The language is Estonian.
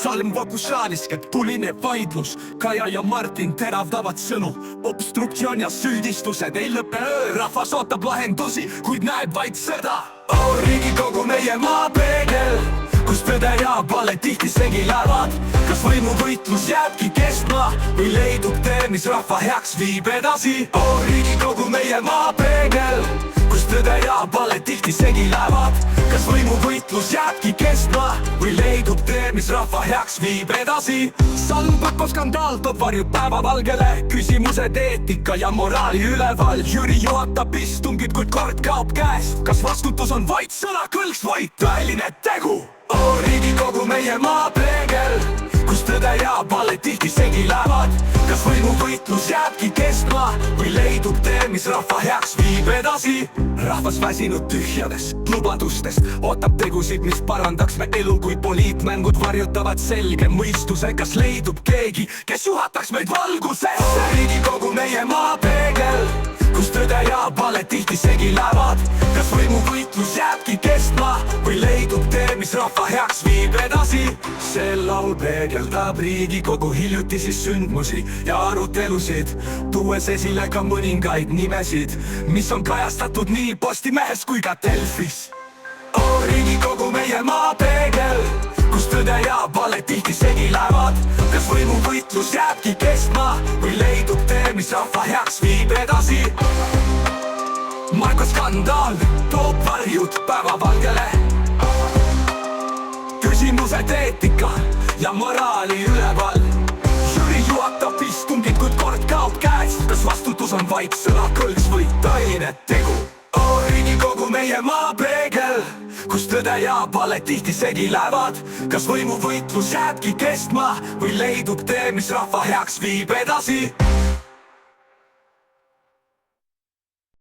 Salm Vokušanis käib tuline vaidlus, Kaja ja Martin teravdavad sõnu. Obstruktsioon ja süüdistused ei lõpe öö, rahvas ootab lahendusi, kuid näeb vaid sõda. Riigikogu meie maapeegel, kus tõde ja vale tihti segi lähevad. Kas võimuvõitlus jääbki kestma või leidub tee, mis rahva heaks viib edasi? Riigikogu meie maapeegel, kus tõde ja vale tihti segi lähevad. Kas võimuvõitlus jääbki kestma või leidub tee, mis rahva heaks viib edasi? Salmpako skandaal toob varjud päevavalgele, küsimused eetika ja moraali üleval. Jüri juhatab istungit, kuid kord kaob käest. Kas vastutus on vaid sõnakõlks või tõeline tegu? Riigikogu meie maapeegel, kus tõde ja vale tihti segi lähevad. Kas võimuvõitlus jääbki kestma või leidub tee, mis rahva heaks viib edasi? Rahvas väsinud tühjadest lubadustest ootab tegusid, mis parandaks me elu, kui poliitmängud varjutavad selge mõistuse. Kas leidub keegi, kes juhataks meid valgusesse? Riigikogu meie maapeegel, kus tõde ja vale tihti segi lähevad. Kas võimuvõitlus jääbki kestma või leidub tee, mis rahva heaks viib edasi? See laul peegeldab Riigikogu hiljutisi sündmusi ja arutelusid, tuues esile ka mõningaid nimesid, mis on kajastatud nii Postimehes kui ka Delfis. Riigikogu meie maapeegel, kus tõde ja vale tihti segi lähevad. Kas võimuvõitlus jääbki kestma või leidub tee, mis rahva heaks viib edasi? Marko skandaal toob varjud päevavalgele, küsimused eetika ja moraali üleval. Jüri juhatab istungit, kuid kord kaob käest. Kas vastutus on vaid sõnakõlks või tõeline tegu? Riigikogu meie maapeegel, kus tõde ja vale tihti segi lähevad. Kas võimuvõitlus jääbki kestma või leidub tee, mis rahva heaks viib edasi?